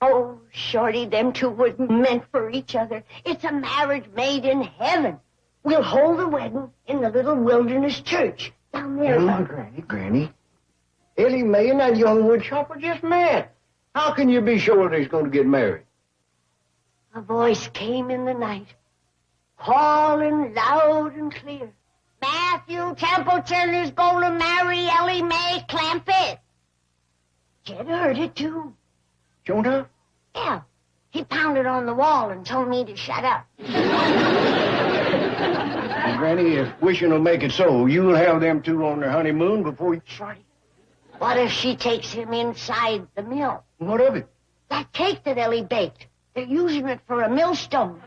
Oh, Shorty, them two was meant for each other. It's a marriage made in heaven. We'll hold the wedding in the little wilderness church down there. Come on, Granny. Ellie Mae and that young woodchopper just met. How can you be sure that he's going to get married? A voice came in the night, calling loud and clear. Matthew Templeton is going to marry Ellie Mae Clampetts. Jed heard it, too. Jonah? Yeah. He pounded on the wall and told me to shut up. And Granny, if wishing will make it so, you'll have them two on their honeymoon before you... Shorty, what if she takes him inside the mill? What of it? That cake that Ellie baked. They're using it for a millstone.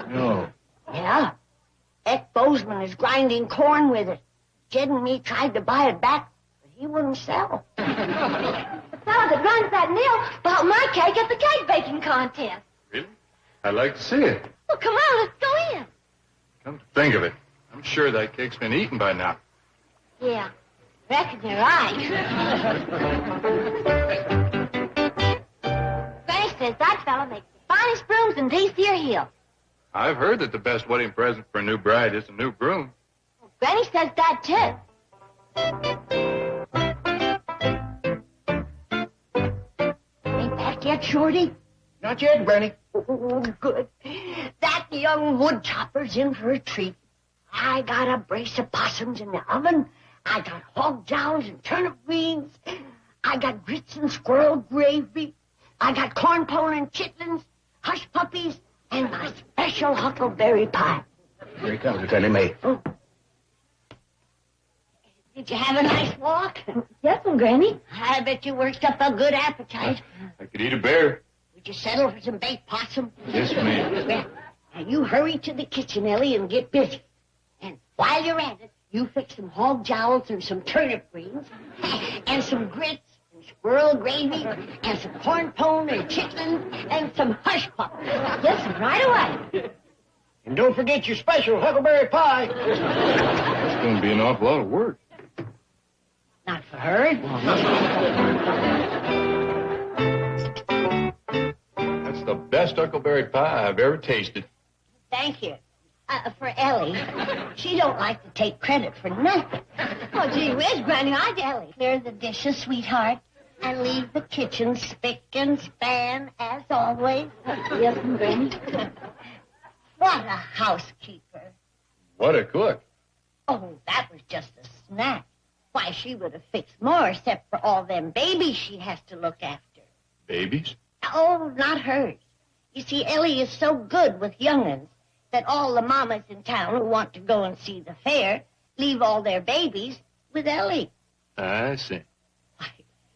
No. Yeah. Eck Bozeman is grinding corn with it. Jed and me tried to buy it back, but he wouldn't sell. The fellow that runs that mill bought my cake at the cake baking contest. Really? I'd like to see it. Well, come on, let's go in. Come to think of it, I'm sure that cake's been eaten by now. Yeah, reckon you're right. Granny says that fellow makes the finest brooms in T-Sear Hill. I've heard that the best wedding present for a new bride is a new broom. Well, Granny says that, too. Ain't back yet, Shorty? Not yet, Granny. Oh, good. That young woodchopper's in for a treat. I got a brace of possums in the oven. I got hog jowls and turnip greens. I got grits and squirrel gravy. I got corn pone and chitlins, hush puppies, and my special huckleberry pie. Here he comes, Ellie Mae. Oh. Did you have a nice walk? Yes, Granny. I bet you worked up a good appetite. I could eat a bear. Would you settle for some baked possum? Yes, ma'am. Well, now you hurry to the kitchen, Ellie, and get busy. And while you're at it, you fix some hog jowls and some turnip greens, and some grits, and squirrel gravy, and some corn pone and chitlins, and some hush puppies. Yes, right away. And don't forget your special huckleberry pie. That's going to be an awful lot of work. Not for her. That's the best huckleberry pie I've ever tasted. Thank you. For Ellie, she don't like to take credit for nothing. Oh, gee whiz, Granny, I'd Ellie, clear the dishes, sweetheart, and leave the kitchen spick and span as always. Yes, Granny. What a housekeeper. What a cook. Oh, that was just a snack. Why, she would have fixed more except for all them babies she has to look after. Babies? Oh, not hers. You see, Ellie is so good with young'uns that all the mamas in town who want to go and see the fair leave all their babies with Ellie. I see. Why,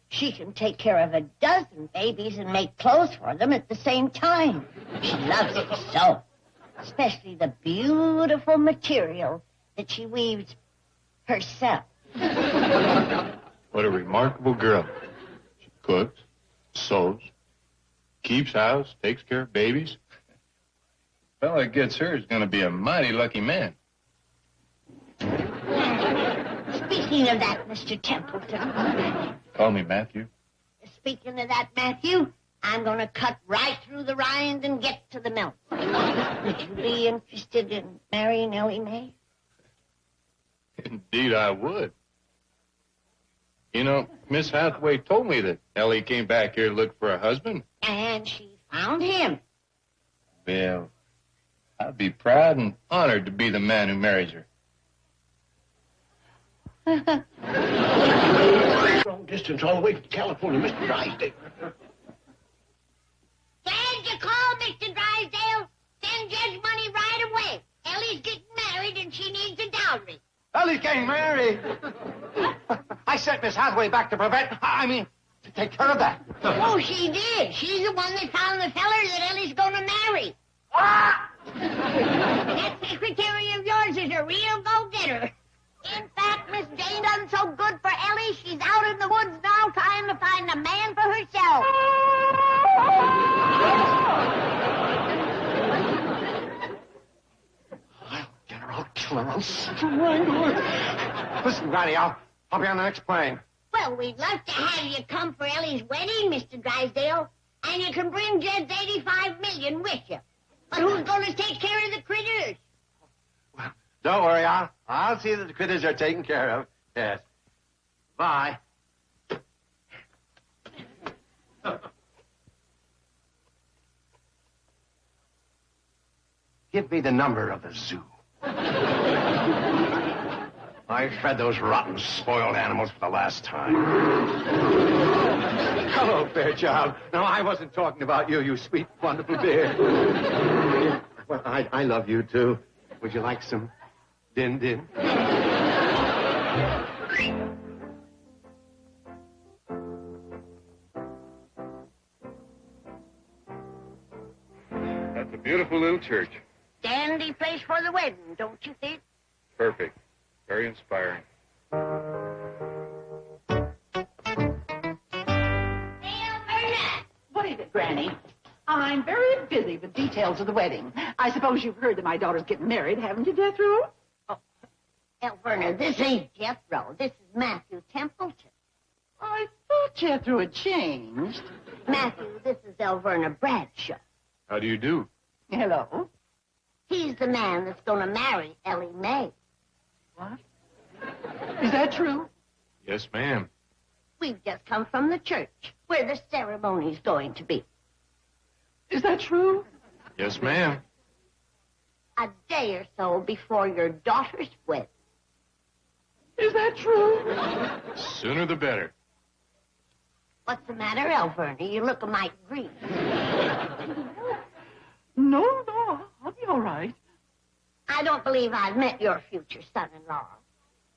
she can take care of a dozen babies and make clothes for them at the same time. She loves it so, especially the beautiful material that she weaves herself. What a remarkable girl. She cooks, sews, keeps house, takes care of babies. The fellow that gets her is going to be a mighty lucky man. Speaking of that, Mr. Templeton. Call me Matthew. Speaking of that, Matthew, I'm going to cut right through the rind and get to the milk. Would you be interested in marrying Ellie Mae? Indeed, I would. You know, Miss Hathaway told me that Ellie came back here to look for a husband. And she found him. Well, I'd be proud and honored to be the man who marries her. Long distance all the way to California, Mr. Drysdale. Dad, you call Mr. Drysdale? Send Jed's money right away. Ellie's getting married and she needs a dowry. Ellie's getting married. I sent Miss Hathaway back to to take care of that. Oh, she did. She's the one that found the feller that Ellie's going to marry. Ah! That secretary of yours is a real go-getter. In fact, Miss Jane done so good for Ellie, she's out in the woods now trying to find a man for herself. I'll get her. I'll kill her. I'll strangle her. Listen, Granny, I'll be on the next plane. Well, we'd love to have you come for Ellie's wedding, Mr. Drysdale. And you can bring Jed's 85 million with you. But who's going to take care of the critters? Well, don't worry. I'll see that the critters are taken care of. Yes. Bye. Give me the number of the zoo. I fed those rotten, spoiled animals for the last time. Hello, Fairchild. No, I wasn't talking about you, you sweet, wonderful dear. Well, I love you, too. Would you like some din-din? That's a beautiful little church. Dandy place for the wedding, don't you think? Perfect. Very inspiring. What is it, Granny? I'm very busy with details of the wedding. I suppose you've heard that my daughter's getting married, haven't you, Jethro? Oh, Elverna, this ain't Jethro. This is Matthew Templeton. I thought Jethro had changed. Matthew, this is Elverna Bradshaw. How do you do? Hello? He's the man that's going to marry Ellie Mae. What? Is that true? Yes, ma'am. We've just come from the church where the ceremony's going to be. Is that true? Yes, ma'am. A day or so before your daughter's wedding. Is that true? Sooner the better. What's the matter, Elverna? You look a mite green. No, I'll be all right. I don't believe I've met your future son-in-law.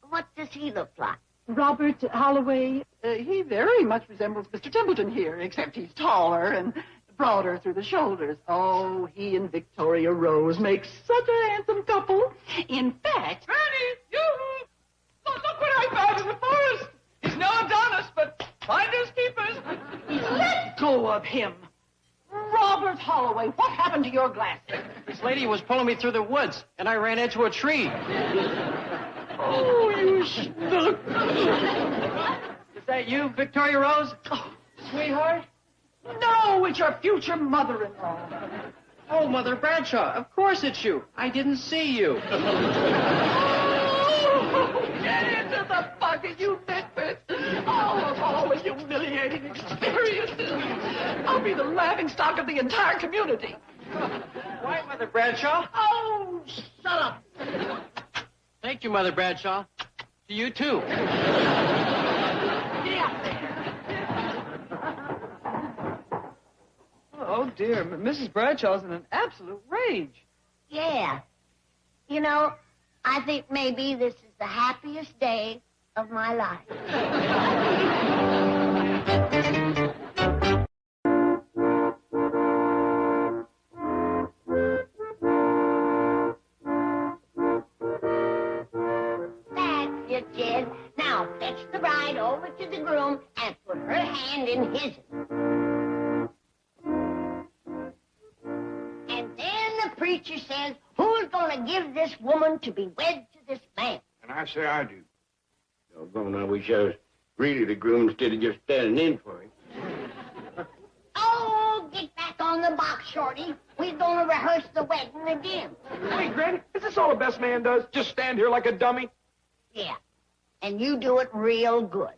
What does he look like? Robert Holloway, he very much resembles Mr. Templeton here, except he's taller and broader through the shoulders. Oh, he and Victoria Rose make such a handsome couple. In fact... Granny, you! Look what I found in the forest! He's no Adonis, but finders keepers. Let go of him! Robert Holloway, what happened to your glasses? This lady was pulling me through the woods, and I ran into a tree. Oh, you snook! Is that you, Victoria Rose? Oh, Sweetheart? no, it's your future mother-in-law. Oh, Mother Bradshaw, of course it's you. I didn't see you. Oh, get into the bucket, you nitwit. Oh, of all the humiliating experiences. I'll be the laughingstock of the entire community. Why, Mother Bradshaw? Oh, shut up. Thank you, Mother Bradshaw. To you, too. Yeah. Oh, dear. Mrs. Bradshaw's in an absolute rage. Yeah. You know, I think maybe this is the happiest day of my life. That's it, Jed. Now fetch the bride over to the groom and put her hand in his. And then the preacher says, who's going to give this woman to be wed to this man? And I say I do. Doggone, I wish I was really the groom instead of just standing in for him. Oh, get back on the box, Shorty. We're going to rehearse the wedding again. Hey, Granny, is this all the best man does? Just stand here like a dummy? Yeah, and you do it real good.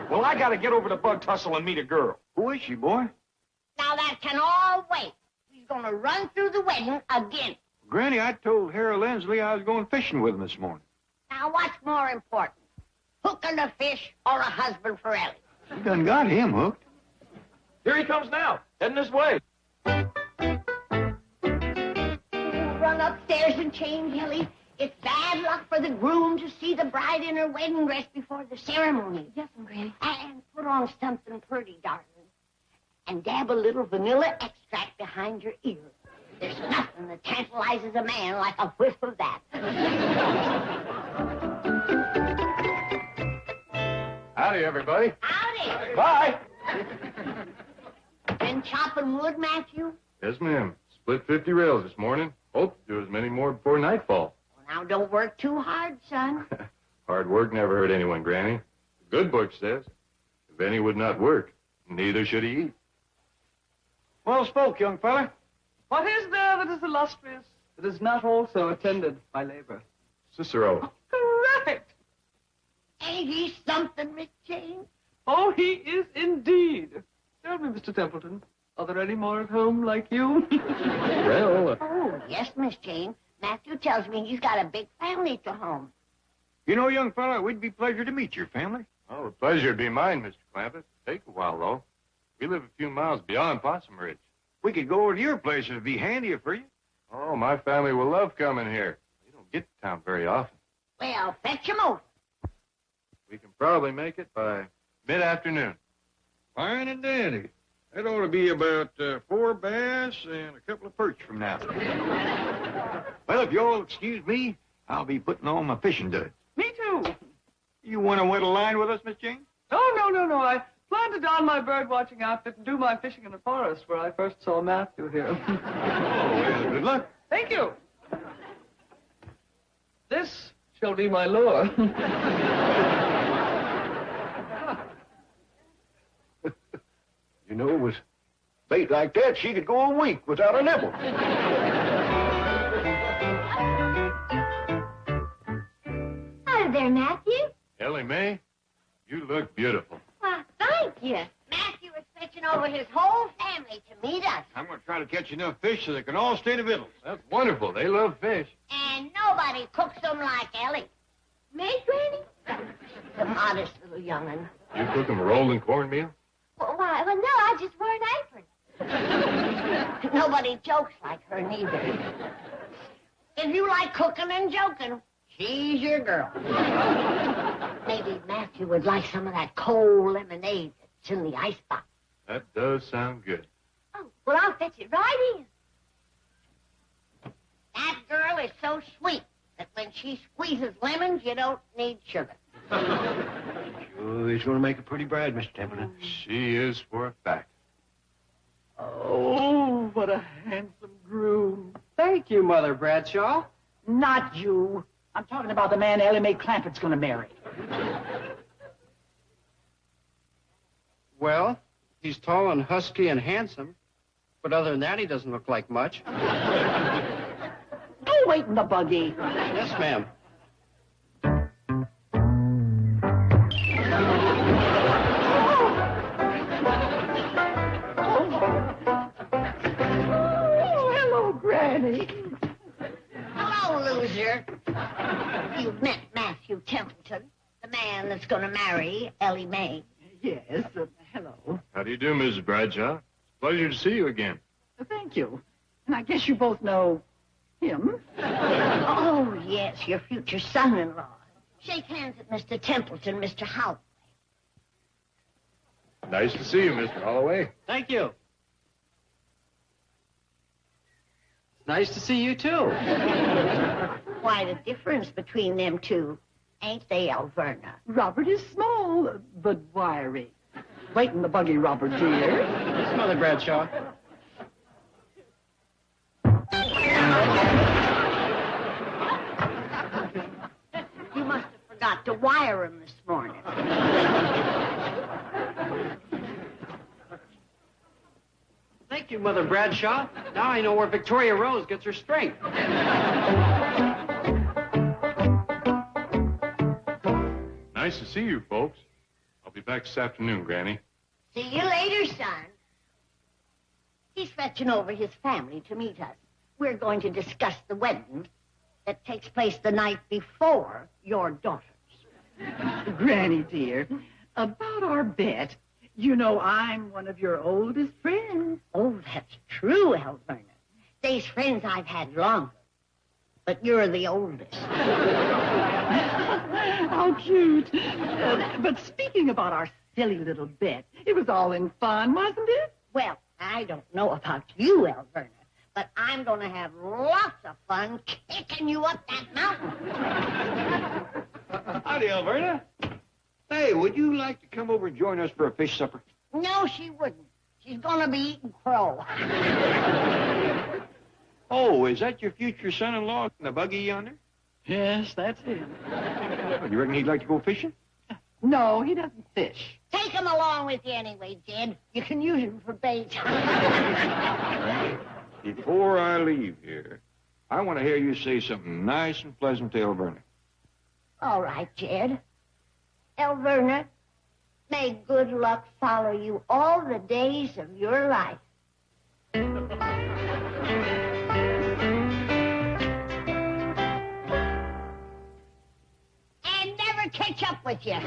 Well, I gotta get over to Bug Tussle and meet a girl. Who is she, boy? Now that can all wait. He's going to run through the wedding again. Granny, I told Harold Lenslee I was going fishing with him this morning. Now, what's more important, hooking a fish or a husband for Ellie? You done got him hooked. Here he comes now, heading this way. Run upstairs and change, Ellie. It's bad luck for the groom to see the bride in her wedding dress before the ceremony. Yes, Granny. And put on something pretty, darling. And dab a little vanilla extract behind your ear. There's nothing that tantalizes a man like a whiff of that. Howdy, everybody. Howdy. Bye. Been chopping wood, Matthew? Yes, ma'am. Split 50 rails this morning. Hope to do as many more before nightfall. Well, now, don't work too hard, son. Hard work never hurt anyone, Granny. The good book says, if any would not work, Neither should he eat. Well spoke, young fella. What is there that is illustrious that is not also attended by labor? Cicero. Correct. Ain't he something, Miss Jane? Oh, he is indeed. Tell me, Mr. Templeton, are there any more at home like you? Well, Oh, yes, Miss Jane. Matthew tells me he's got a big family to home. You know, young fella, we'd be pleasure to meet your family. oh, the pleasure would be mine, Mr. Clampett. Take a while, though. We live a few miles beyond Possum Ridge. We could go over to your place. It'd be handier for you. Oh, my family will love coming here. We don't get to town very often. Well, fetch him over. We can probably make it by mid-afternoon. Fine and dandy. That ought to be about 4 bass and a couple of perch from now. Well, if you'll excuse me, I'll be putting on my fishing duds. Me too. You want to wet a line with us, Miss Jane? Oh, no. I plan to don my bird-watching outfit and do my fishing in the forest where I first saw Matthew here. Oh, well, good luck. Thank you. This shall be my lure. You know, with bait like that, she could go a week without a nibble. Hi there, Matthew. Ellie Mae, you look beautiful. Why, thank you. Matthew is fetching over his whole family to meet us. I'm going to try to catch enough fish so they can all stay to victuals. That's wonderful. They love fish. And nobody cooks them like Ellie. Me, Granny? The modest little young'un. You cook them rolled in cornmeal? Well, no, I just wear an apron. Nobody jokes like her, neither. If you like cooking and joking, she's your girl. Maybe Matthew would like some of that cold lemonade that's in the icebox. That does sound good. Oh, well, I'll fetch it right in. That girl is so sweet that when she squeezes lemons, you don't need sugar. Sure, he's going to make a pretty bride, Mr. Templeton. She is for a fact. Oh, what a handsome groom. Thank you, Mother Bradshaw. Not you. I'm talking about the man Ellie Mae Clampett's going to marry. Well, he's tall and husky and handsome, but other than that, he doesn't look like much. Go wait in the buggy. Yes, ma'am. Oh, hello, Granny. Hello, loser. You've met Matthew Templeton, the man that's going to marry Ellie Mae. Yes, hello. How do you do, Mrs. Bradshaw? Pleasure to see you again. Thank you. And I guess you both know him. Oh, yes, your future son-in-law. Shake hands with Mr. Templeton, Mr. Howe. Nice to see you, Mr. Holloway. Thank you. Nice to see you, too. Quite a difference between them two, ain't they, Alverna? Robert is small, but wiry. Wait in the buggy, Robert, dear. Yes, Mother Bradshaw. You must have forgot to wire him this morning. Thank you, Mother Bradshaw. Now I know where Victoria Rose gets her strength. Nice to see you, folks. I'll be back this afternoon, Granny. See you later, son. He's fetching over his family to meet us. We're going to discuss the wedding that takes place the night before your daughter's. Granny, dear, about our bet, you know I'm one of your oldest friends. Oh, that's true, Alverna. They's friends I've had longer, but you're the oldest. How cute. But speaking about our silly little bet, it was all in fun, wasn't it? Well, I don't know about you, Alverna, but I'm going to have lots of fun kicking you up that mountain. Howdy, Alverna. Hey, would you like to come over and join us for a fish supper? No, she wouldn't. She's going to be eating crow. Oh, is that your future son-in-law in the buggy yonder? Yes, that's it. You reckon he'd like to go fishing? No, he doesn't fish. Take him along with you anyway, Jed. You can use him for bait. Before I leave here, I want to hear you say something nice and pleasant to Elverna. All right, Jed. Elverna, may good luck follow you all the days of your life. And never catch up with you.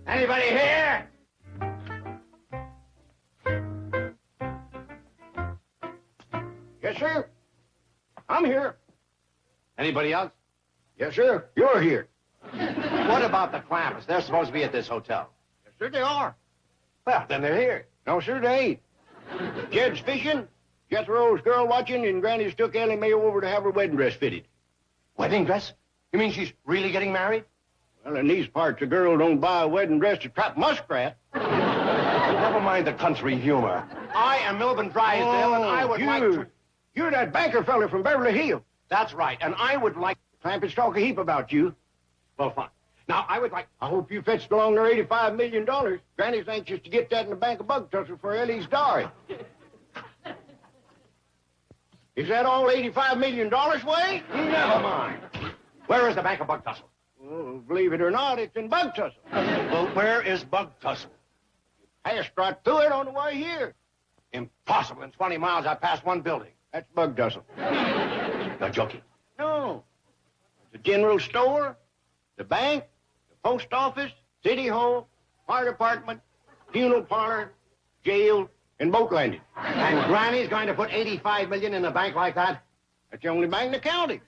Anybody here? Yes, sir. I'm here. Anybody else? Yes, sir. You're here. What about the Clampetts? They're supposed to be at this hotel. Yes, sir, they are. Well, then they're here. No, sir, they ain't. Jed's fishing, Jethro's girl watching, and Granny's took Ellie Mae over to have her wedding dress fitted. Wedding dress? You mean she's really getting married? Well, in these parts, a girl don't buy a wedding dress to trap muskrat. Never mind the country humor. I am Milburn Drysdale, and I would like to... You're that banker fella from Beverly Hills. That's right, and I would like... Clampetts talk a heap about you. Well, fine. Now, I would like... I hope you fetched along their $85 million. Granny's anxious to get that in the bank of bug tussle for Ellie's dowry. Is that all $85 million, Way? Never mind. Where is the bank of bug tussle? Well, believe it or not, it's in bug tussle. Well, where is bug tussle? Passed right through it on the way here. Impossible. In 20 miles, I passed one building. That's bug tussle. You're joking. No. The general store, the bank, the post office, city hall, fire department, funeral parlor, jail, and boat landing. And Granny's going to put $85 million in a bank like that? That's the only bank in the county.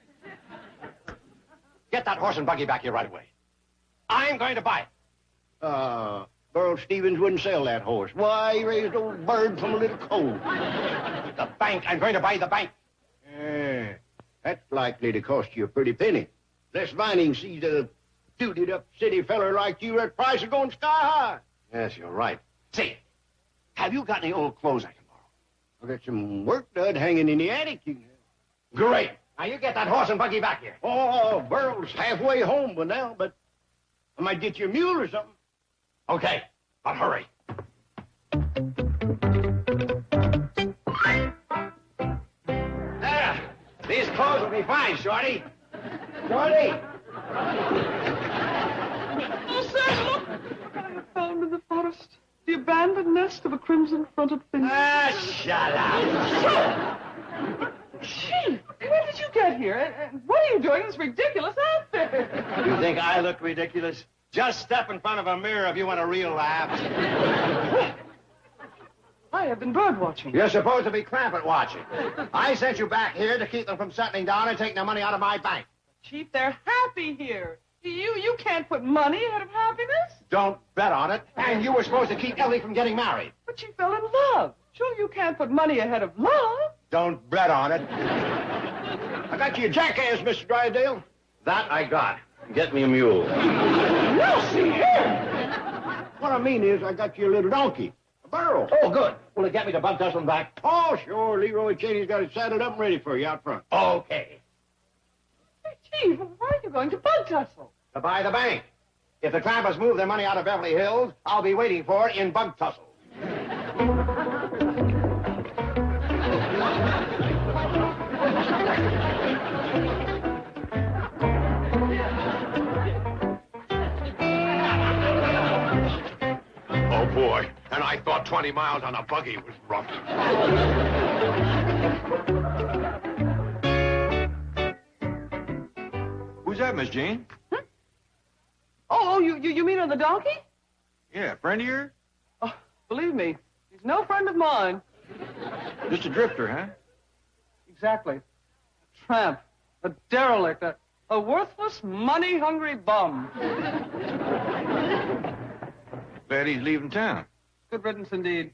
Get that horse and buggy back here right away. I'm going to buy it. Burl Stevens wouldn't sell that horse. Why, he raised old bird from a little coal. The bank. I'm going to buy the bank. Yeah, that's likely to cost you a pretty penny. Les Vining sees a suited-up city feller like you, that price is going sky high. Yes, you're right. Say, have you got any old clothes I can borrow? I got some work dud hanging in the attic. You can have. Great. Now, you get that horse and buggy back here. Oh, Burl's halfway home by now, but I might get you a mule or something. Okay, but hurry. There. These clothes will be fine, Shorty. Shorty! Oh, sir, look! I have found in the forest the abandoned nest of a crimson-fronted finch. Ah, shut up. Chief, when did you get here? And what are you doing in this ridiculous outfit? You think I look ridiculous? Just step in front of a mirror if you want a real laugh. I have been bird watching. You're supposed to be Clampett watching. I sent you back here to keep them from settling down and taking the money out of my bank. Chief, they're happy here. You can't put money ahead of happiness. Don't bet on it. And you were supposed to keep Ellie from getting married. But she fell in love. Sure, you can't put money ahead of love. Don't bet on it. I got you a jackass, Mr. Drysdale. That I got. Get me a mule. No, see here. What I mean is, I got you a little donkey. A burro. Oh, good. Will it get me to Bug Tussle and back? Oh, sure. Leroy Cheney's got it saddled up and ready for you out front. Okay. Hey, Chief, why are you going to Bug Tussle? To buy the bank. If the Clampetts move their money out of Beverly Hills, I'll be waiting for it in Bug Tussle. Oh, boy. And I thought 20 miles on a buggy was rough. Who's that, Miss Jane? Huh? Oh, you mean on the donkey? Yeah, friend of yours? Oh, believe me, he's no friend of mine. Just a drifter, huh? Exactly. A tramp, a derelict, a worthless, money-hungry bum. Glad he's leaving town. Good riddance indeed.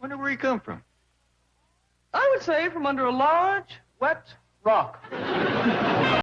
Wonder where he come from. I would say from under a large, wet rock.